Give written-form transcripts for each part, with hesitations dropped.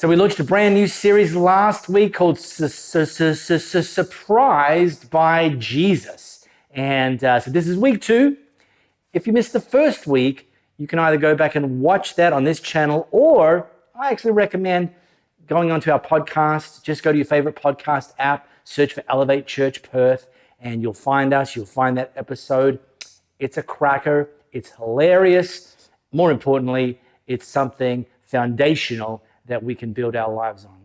So we launched a brand new series last week called Surprised by Jesus. And so this is week 2. If you missed the first week, you can either go back and watch that on this channel, or I actually recommend going onto our podcast. Just go to your favorite podcast app, search for Elevate Church Perth, and you'll find us. You'll find that episode. It's a cracker. It's hilarious. More importantly, it's something foundational that we can build our lives on.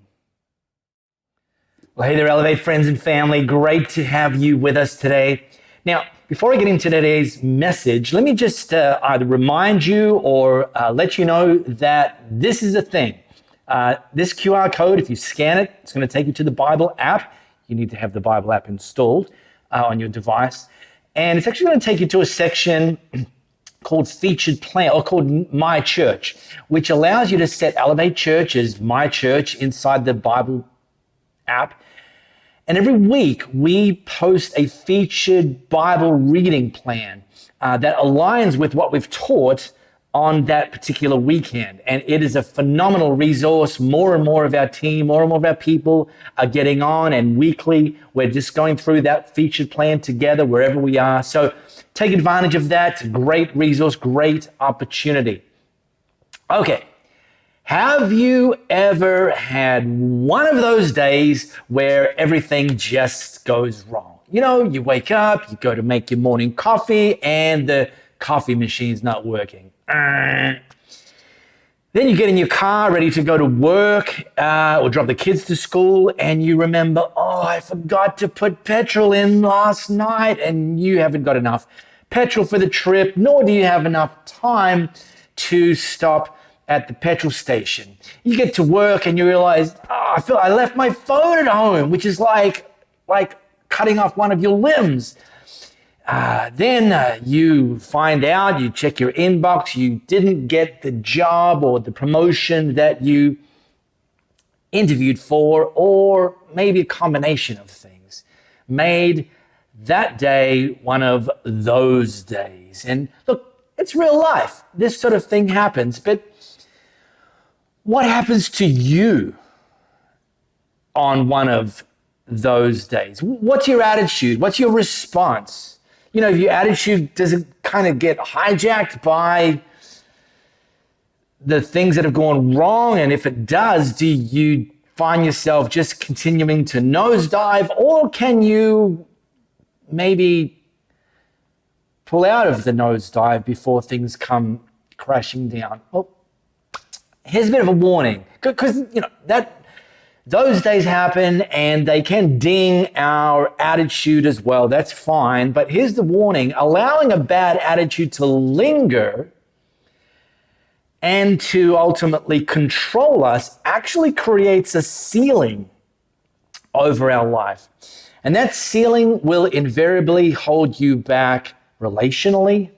Well, hey there, Elevate friends and family. Great to have you with us today. Now, before I get into today's message, let me just either remind you or let you know that this is a thing. This QR code, if you scan it, it's going to take you to the Bible app. You need to have the Bible app installed on your device. And it's actually going to take you to a section called Featured Plan, or called My Church, which allows you to set Elevate Church as My Church inside the Bible app. And every week we post a featured Bible reading plan that aligns with what we've taught on that particular weekend. And it is a phenomenal resource. More and more of our team, more and more of our people are getting on, and weekly we're just going through that featured plan together wherever we are. So take advantage of that. It's a great resource, great opportunity. Okay. Have you ever had one of those days where everything just goes wrong? You know, you wake up, you go to make your morning coffee, and the coffee machine's not working. Then you get in your car ready to go to work or drop the kids to school, and you remember, oh, I forgot to put petrol in last night, and you haven't got enough petrol for the trip, nor do you have enough time to stop at the petrol station. You get to work and you realize, oh, I left my phone at home, which is like cutting off one of your limbs. Then you find out, you check your inbox, you didn't get the job or the promotion that you interviewed for, or maybe a combination of things made that day one of those days. And look, it's real life. This sort of thing happens, but what happens to you on one of those days? What's your attitude? What's your response? You know, if your attitude, does it kind of get hijacked by the things that have gone wrong? And if it does, do you find yourself just continuing to nosedive, or can you maybe pull out of the nosedive before things come crashing down? Well, here's a bit of a warning, because you know that those days happen and they can ding our attitude as well. That's fine. But here's the warning: allowing a bad attitude to linger and to ultimately control us actually creates a ceiling over our life. And that ceiling will invariably hold you back relationally.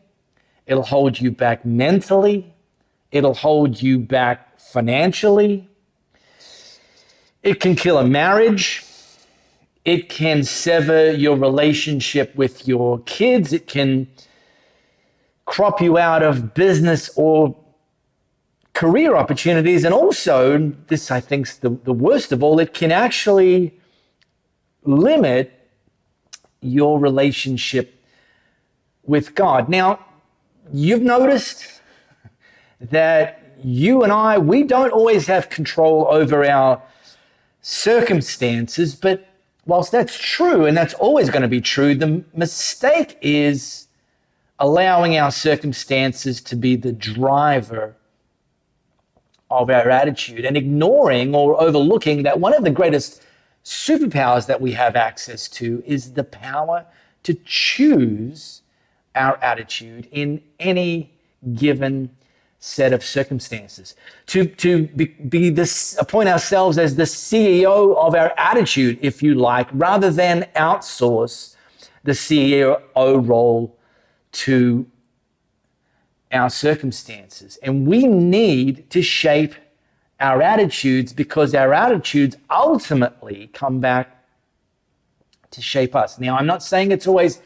It'll hold you back mentally. It'll hold you back financially. It can kill a marriage. It can sever your relationship with your kids. It can crop you out of business or career opportunities. And also, this I think is the worst of all, it can actually limit your relationship with God. Now, you've noticed that you and I, we don't always have control over our circumstances, but whilst that's true, and that's always going to be true, the mistake is allowing our circumstances to be the driver of our attitude, and ignoring or overlooking that one of the greatest superpowers that we have access to is the power to choose our attitude in any given set of circumstances, to appoint ourselves as the CEO of our attitude, if you like, rather than outsource the CEO role to our circumstances. And we need to shape our attitudes, because our attitudes ultimately come back to shape us. Now, I'm not saying it's always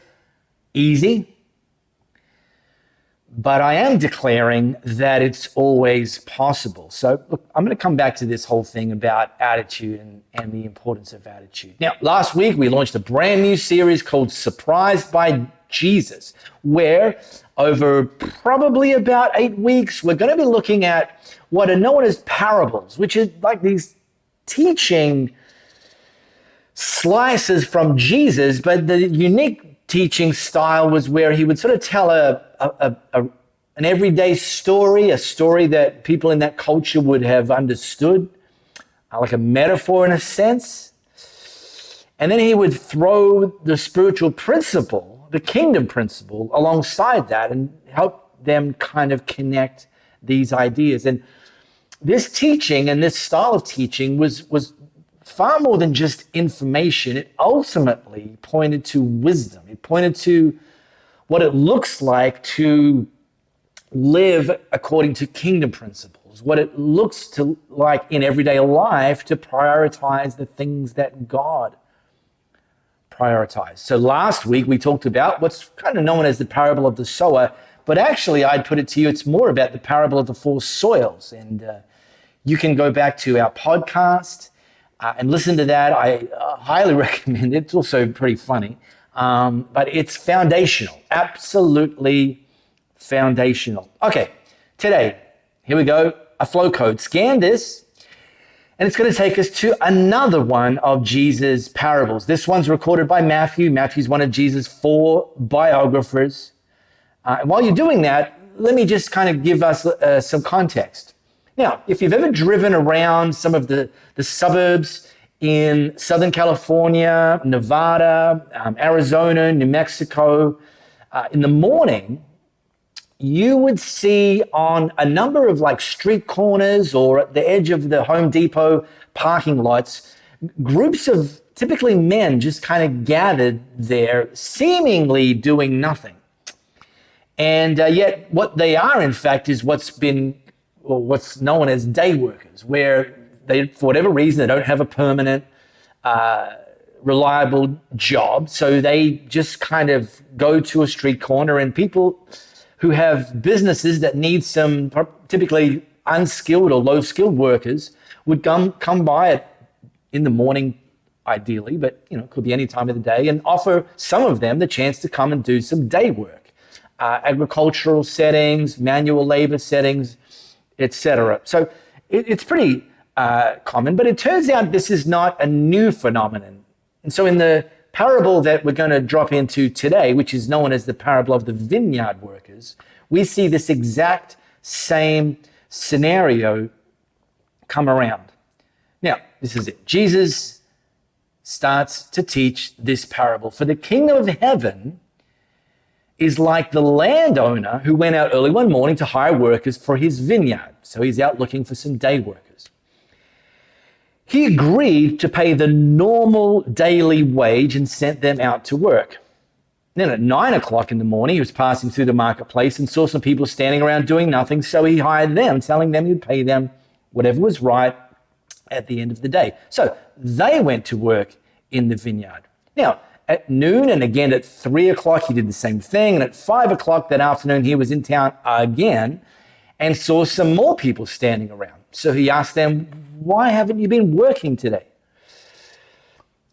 easy, but I am declaring that it's always possible. So look, I'm going to come back to this whole thing about attitude and the importance of attitude. Now, last week we launched a brand new series called Surprised by Jesus, where over probably about 8 weeks, we're going to be looking at what are known as parables, which is like these teaching slices from Jesus, but the unique teaching style was where he would sort of tell an everyday story, a story that people in that culture would have understood, like a metaphor in a sense. And then he would throw the spiritual principle, the kingdom principle, alongside that and help them kind of connect these ideas. And this teaching and this style of teaching was far more than just information. It ultimately pointed to wisdom. It pointed to what it looks like to live according to kingdom principles, what it looks to like in everyday life to prioritize the things that God prioritized. So last week we talked about what's kind of known as the parable of the sower, but actually I'd put it to you, it's more about the parable of the four soils. And you can go back to our podcast and listen to that. I highly recommend it. It's also pretty funny, but it's foundational, absolutely foundational. Okay, today, here we go, a flow code. Scan this, and it's going to take us to another one of Jesus' parables. This one's recorded by Matthew. Matthew's one of Jesus' 4 biographers. And while you're doing that, let me just kind of give us some context. Now, if you've ever driven around some of the suburbs in Southern California, Nevada, Arizona, New Mexico, in the morning, you would see on a number of like street corners or at the edge of the Home Depot parking lots, groups of typically men just kind of gathered there, seemingly doing nothing. And yet what they are, in fact, is what's known as day workers, where they, for whatever reason, they don't have a permanent, reliable job. So they just kind of go to a street corner, and people who have businesses that need some typically unskilled or low-skilled workers would come by it in the morning, ideally, but it could be any time of the day, and offer some of them the chance to come and do some day work, agricultural settings, manual labor settings, etc. So it's pretty common, but it turns out this is not a new phenomenon. And so in the parable that we're going to drop into today, which is known as the parable of the vineyard workers, we see this exact same scenario come around. Now, this is it. Jesus starts to teach this parable. For the kingdom of heaven is like the landowner who went out early one morning to hire workers for his vineyard. So he's out looking for some day workers. He agreed to pay the normal daily wage and sent them out to work. Then at 9 o'clock in the morning, he was passing through the marketplace and saw some people standing around doing nothing. So he hired them, telling them he'd pay them whatever was right at the end of the day. So they went to work in the vineyard. Now, at noon and again at 3 o'clock, he did the same thing. And at 5 o'clock that afternoon, he was in town again and saw some more people standing around. So he asked them, "Why haven't you been working today?"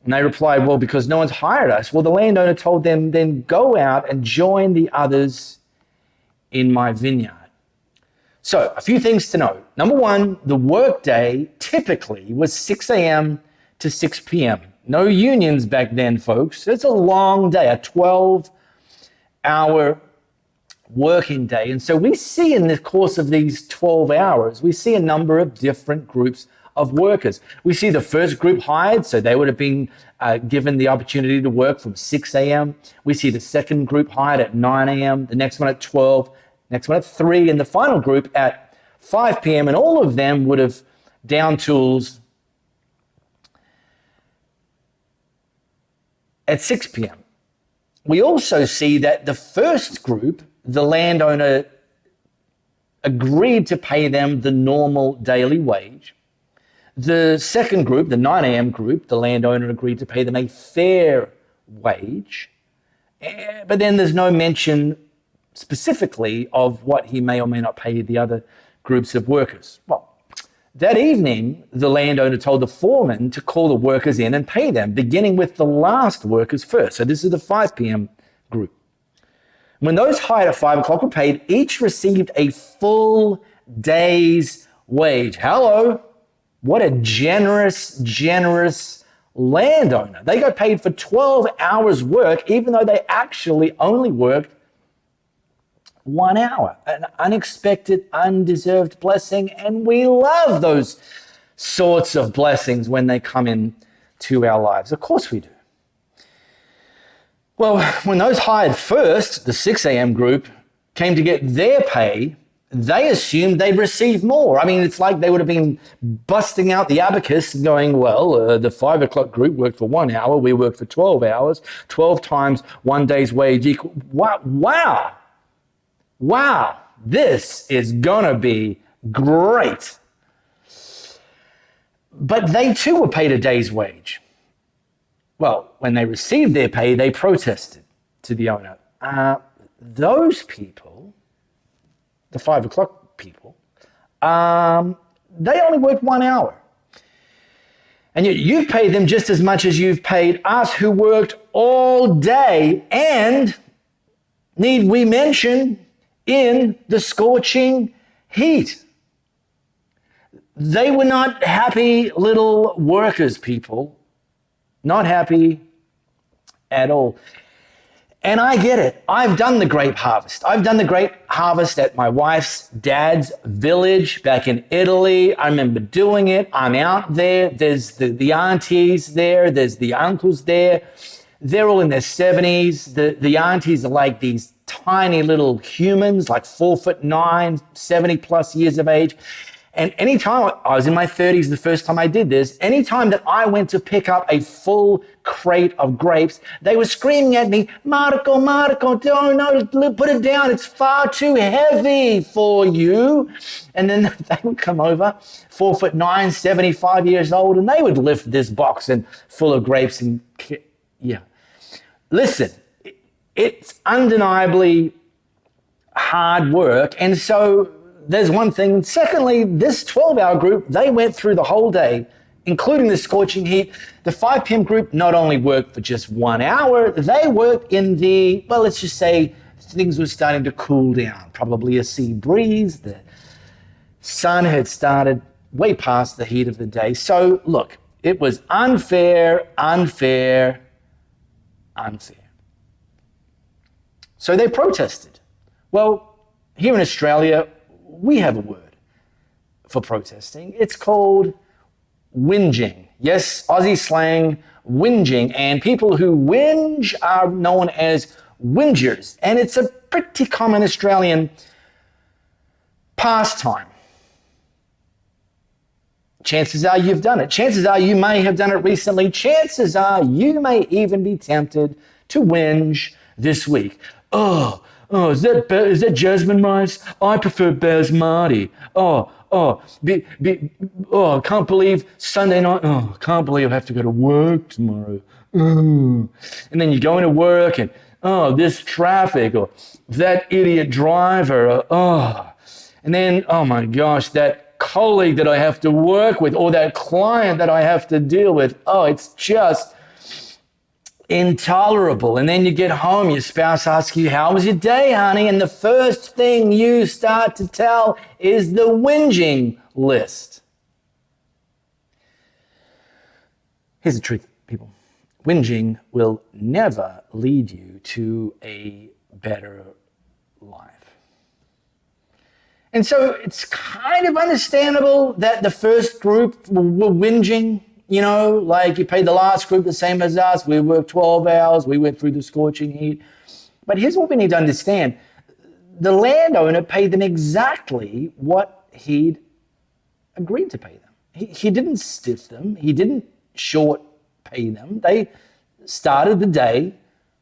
And they replied, "Well, because no one's hired us." Well, the landowner told them, "Then go out and join the others in my vineyard." So a few things to note. Number one, the workday typically was 6 a.m. to 6 p.m. No unions back then, folks. It's a long day, a 12-hour working day. And so we see in the course of these 12 hours, we see a number of different groups of workers. We see the first group hired, so they would have been given the opportunity to work from 6 a.m. We see the second group hired at 9 a.m., the next one at 12, next one at 3, and the final group at 5 p.m. And all of them would have downed tools at 6 p.m. We also see that the first group, the landowner agreed to pay them the normal daily wage. The second group, the 9 a.m. group, the landowner agreed to pay them a fair wage. But then there's no mention specifically of what he may or may not pay the other groups of workers. Well, that evening, the landowner told the foreman to call the workers in and pay them, beginning with the last workers first. So this is the 5 p.m. group. When those hired at 5 o'clock were paid, each received a full day's wage. Hello. What a generous landowner. They got paid for 12 hours work, even though they actually only worked 1 hour. An unexpected, undeserved blessing. And we love those sorts of blessings when they come into our lives. Of course we do. Well, when those hired first, the 6 a.m. group, came to get their pay, they assumed they'd receive more. I mean, it's like they would have been busting out the abacus going, well, the 5 o'clock group worked for 1 hour, we worked for 12 hours, 12 times 1 day's wage equal. Wow, this is gonna be great. But they too were paid a day's wage. Well, when they received their pay, they protested to the owner. Those people, the 5 o'clock people, they only worked 1 hour. And yet you've paid them just as much as you've paid us who worked all day and, need we mention, in the scorching heat. They were not happy little workers, people. Not happy at all. And I get it. I've done the grape harvest. I've done the grape harvest at my wife's dad's village back in Italy. I remember doing it. I'm out there. There's the aunties there. There's the uncles there. They're all in their 70s. The aunties are like these tiny little humans, like 4'9", 70 plus years of age. And anytime, I was in my 30s the first time I did this, anytime that I went to pick up a full crate of grapes, they were screaming at me, Marco, no, put it down. It's far too heavy for you. And then they would come over, 4'9", 75 years old, and they would lift this box and full of grapes. And yeah, listen, it's undeniably hard work. And so there's one thing. Secondly, this 12-hour group, they went through the whole day, including the scorching heat. The 5 p.m. group not only worked for just 1 hour, they worked in the, well, let's just say things were starting to cool down. Probably a sea breeze. The sun had started way past the heat of the day. So look, it was unfair. So they protested. Well, here in Australia, we have a word for protesting. It's called whinging. Yes, Aussie slang, whinging. And people who whinge are known as whingers. And it's a pretty common Australian pastime. Chances are you've done it. Chances are you may have done it recently. Chances are you may even be tempted to whinge this week. Oh, is that jasmine rice? I prefer basmati. I can't believe Sunday night. Oh, I can't believe I have to go to work tomorrow. And then you go into work and, this traffic or that idiot driver. And then, oh my gosh, that colleague that I have to work with or that client that I have to deal with. Oh, it's just intolerable. And then you get home, your spouse asks you, how was your day, honey? And the first thing you start to tell is the whinging list. Here's the truth, people. Whinging will never lead you to a better life. And so it's kind of understandable that the first group were whinging. You know, like you paid the last group the same as us. We worked 12 hours. We went through the scorching heat. But here's what we need to understand. The landowner paid them exactly what he'd agreed to pay them. He didn't stiff them. He didn't short pay them. They started the day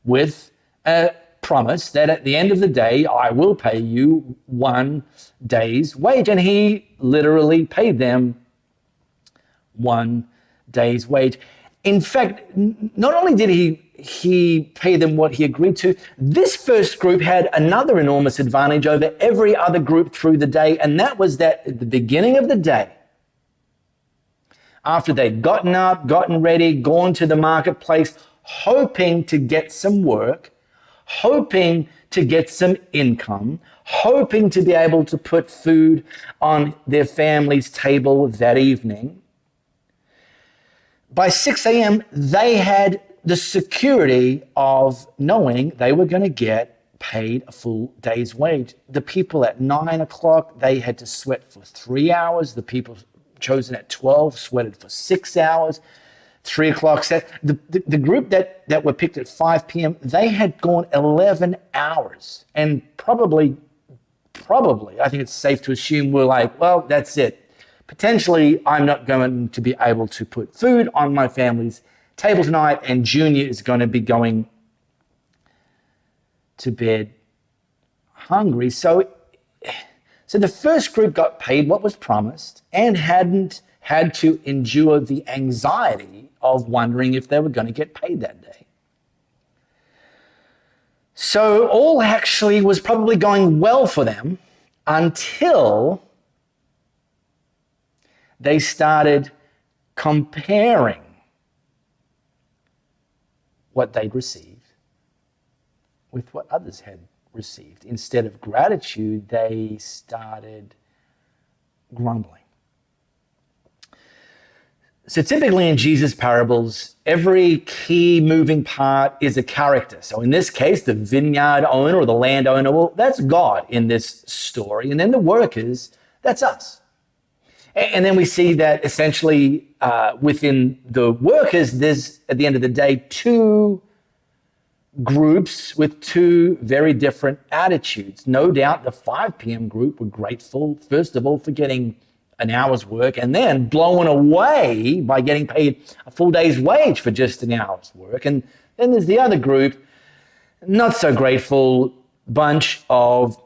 with a promise that at the end of the day, I will pay you 1 day's wage. And he literally paid them 1 day's wage. In fact, not only did he he paid them what he agreed to. This first group had another enormous advantage over every other group through the day, and that was that at the beginning of the day, after they'd gotten up, gotten ready, gone to the marketplace, hoping to get some work, hoping to get some income, hoping to be able to put food on their family's table that evening, by 6 a.m., they had the security of knowing they were going to get paid a full day's wage. The people at 9 o'clock, they had to sweat for 3 hours. The people chosen at 12 sweated for 6 hours. 3 o'clock set. The group that were picked at 5 p.m., they had gone 11 hours. And probably, I think it's safe to assume we're like, well, that's it. Potentially, I'm not going to be able to put food on my family's table tonight, and Junior is going to be going to bed hungry. So the first group got paid what was promised and hadn't had to endure the anxiety of wondering if they were going to get paid that day. So all actually was probably going well for them until they started comparing what they'd received with what others had received. Instead of gratitude, they started grumbling. So typically in Jesus' parables, every key moving part is a character. So in this case, the vineyard owner or the landowner, well, that's God in this story. And then the workers, that's us. And then we see that essentially within the workers, there's, at the end of the day, two groups with two very different attitudes. No doubt the 5 p.m. group were grateful, first of all, for getting an hour's work and then blown away by getting paid a full day's wage for just an hour's work. And then there's the other group, not so grateful bunch of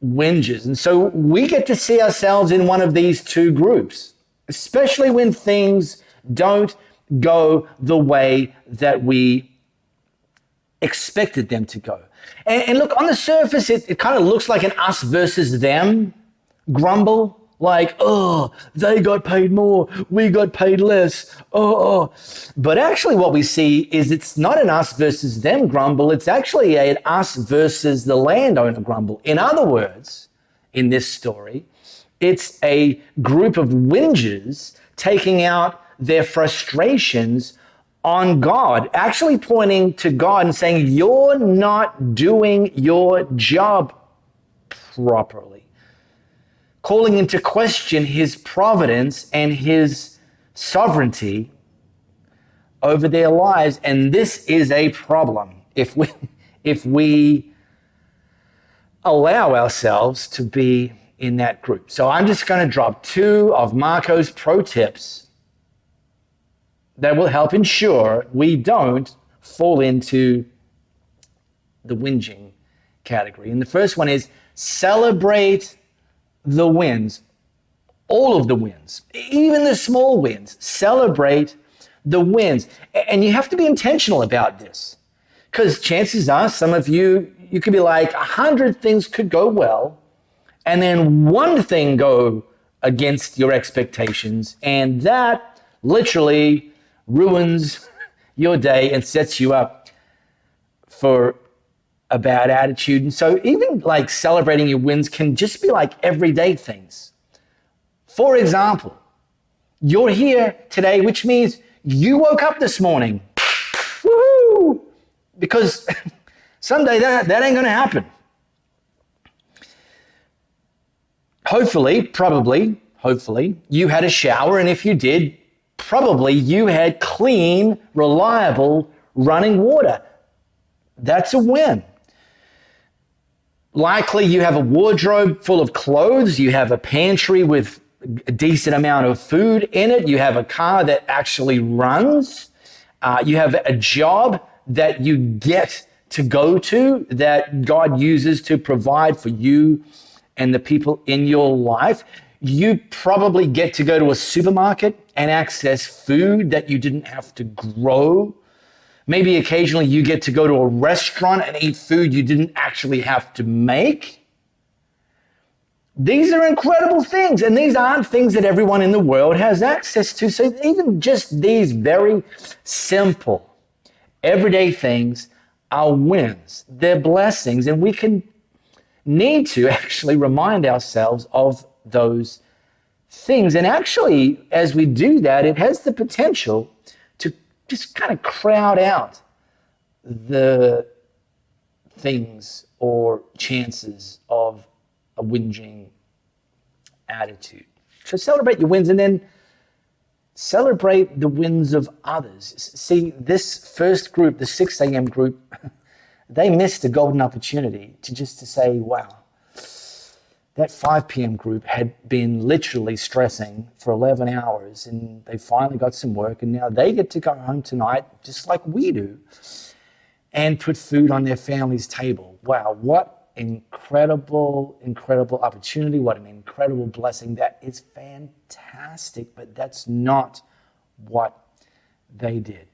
whingers. And so we get to see ourselves in one of these two groups, especially when things don't go the way that we expected them to go. And look, on the surface, it kind of looks like an us versus them grumble. Like, oh, they got paid more, we got paid less, oh. But actually what we see is it's not an us versus them grumble, it's actually an us versus the landowner grumble. In other words, in this story, it's a group of whingers taking out their frustrations on God, actually pointing to God and saying, you're not doing your job properly. Calling into question his providence and his sovereignty over their lives. And this is a problem if we allow ourselves to be in that group. So I'm just going to drop 2 of Marco's pro tips that will help ensure we don't fall into the whinging category. And the first one is celebrate the wins, all of the wins, even the small wins. Celebrate the wins. And you have to be intentional about this, because chances are some of you could be like 100 things could go well, and then one thing go against your expectations, and that literally ruins your day and sets you up for a bad attitude. And so even like celebrating your wins can just be like everyday things. For example, you're here today, which means you woke up this morning. Woohoo! Because someday that ain't gonna happen. Hopefully, you had a shower, and if you did, probably you had clean, reliable, running water. That's a win. Likely you have a wardrobe full of clothes, you have a pantry with a decent amount of food in it, you have a car that actually runs, you have a job that you get to go to that God uses to provide for you and the people in your life. You probably get to go to a supermarket and access food that you didn't have to grow Maybe occasionally you get to go to a restaurant and eat food you didn't actually have to make. These are incredible things, and these aren't things that everyone in the world has access to. So even just these very simple, everyday things are wins. They're blessings, and we need to actually remind ourselves of those things. And actually, as we do that, it has the potential to just kind of crowd out the things or chances of a whinging attitude. So celebrate your wins and then celebrate the wins of others. See, this first group, the 6 a.m. group, they missed a golden opportunity to say, wow, that 5 p.m. group had been literally stressing for 11 hours and they finally got some work and now they get to go home tonight just like we do and put food on their family's table. Wow, what incredible, incredible opportunity. What an incredible blessing. That is fantastic, but that's not what they did.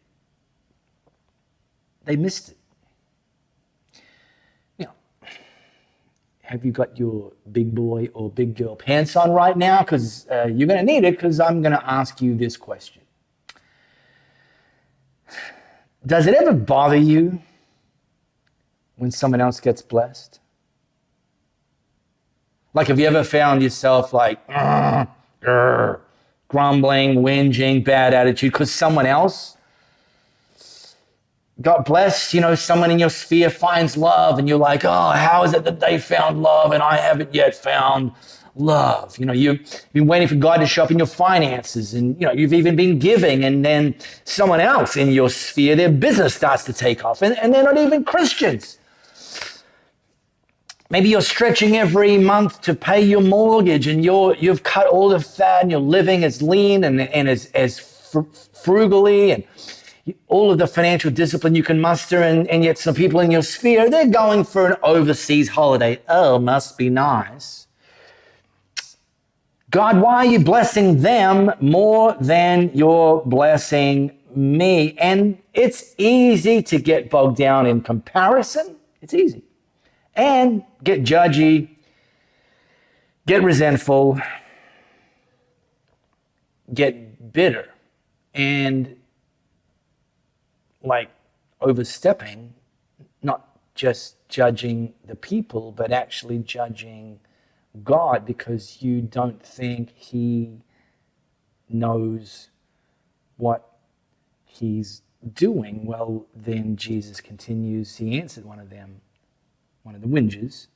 They missed it. Now, have you got your big boy or big girl pants on right now? Because you're going to need it, because I'm going to ask you this question. Does it ever bother you when someone else gets blessed? Like, have you ever found yourself like grumbling, whinging, bad attitude because someone else got blessed? Someone in your sphere finds love and you're like, oh, how is it that they found love and I haven't yet found love? You've been waiting for God to show up in your finances and, you've even been giving, and then someone else in your sphere, their business starts to take off and they're not even Christians. Maybe you're stretching every month to pay your mortgage and you've cut all the fat and you're living as lean and as frugally and all of the financial discipline you can muster, and yet some people in your sphere, they're going for an overseas holiday. Oh, must be nice. God, why are you blessing them more than you're blessing me? And it's easy to get bogged down in comparison. It's easy. And get judgy, get resentful, get bitter, and like overstepping, not just judging the people, but actually judging God because you don't think he knows what he's doing. Well, then Jesus continues, he answered one of the whinges,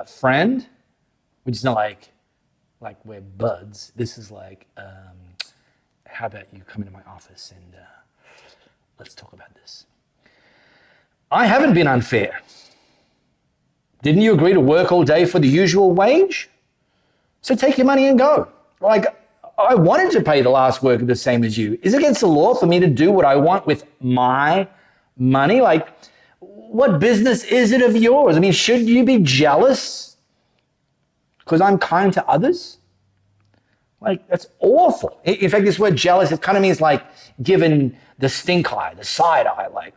friend, which is not like we're buds. This is like, how about you come into my office and let's talk about this. I haven't been unfair. Didn't you agree to work all day for the usual wage? So take your money and go. Like, I wanted to pay the last worker the same as you. Is it against the law for me to do what I want with my money? Like, what business is it of yours? I mean, should you be jealous because I'm kind to others? Like, that's awful. In fact, this word jealous, it kind of means like giving the stink eye, the side eye, like,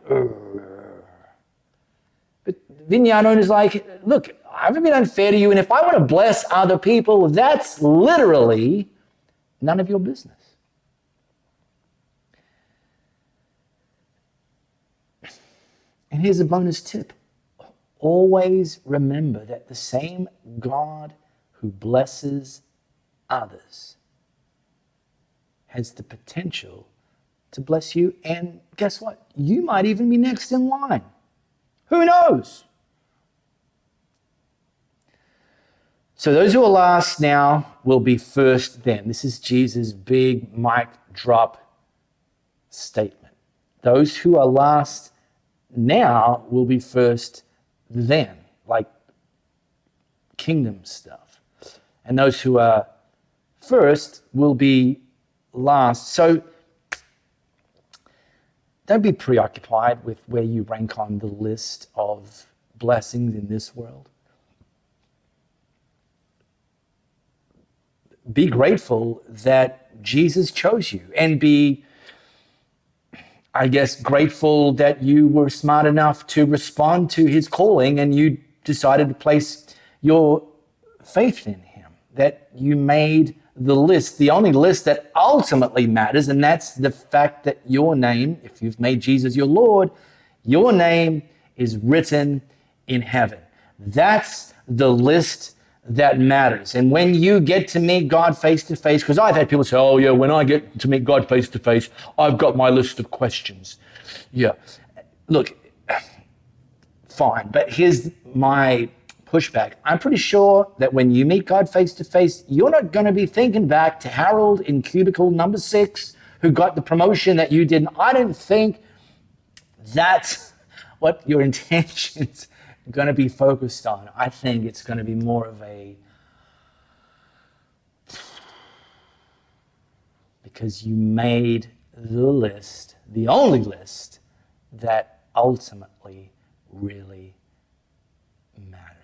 But vineyard owner's like, look, I haven't been unfair to you, and if I want to bless other people, that's literally none of your business. And here's a bonus tip. Always remember that the same God who blesses others has the potential to bless you. And guess what? You might even be next in line. Who knows? So those who are last now will be first then. This is Jesus' big mic drop statement. Those who are last now will be first then, like kingdom stuff. And those who are first will be last. So don't be preoccupied with where you rank on the list of blessings in this world. Be grateful that Jesus chose you, and be I guess, grateful that you were smart enough to respond to his calling and you decided to place your faith in him, that you made the list, the only list that ultimately matters, and that's the fact that your name, if you've made Jesus your Lord, your name is written in heaven. That's the list that matters. And when you get to meet God face to face, because I've had people say, oh yeah, when I get to meet God face to face, I've got my list of questions. Yeah. Look, fine, but here's my pushback. I'm pretty sure that when you meet God face to face, you're not going to be thinking back to Harold in cubicle number 6 who got the promotion that you didn't. I don't think that's what your intentions are going to be focused on. I think it's going to be more of a, because you made the list, the only list that ultimately really matters.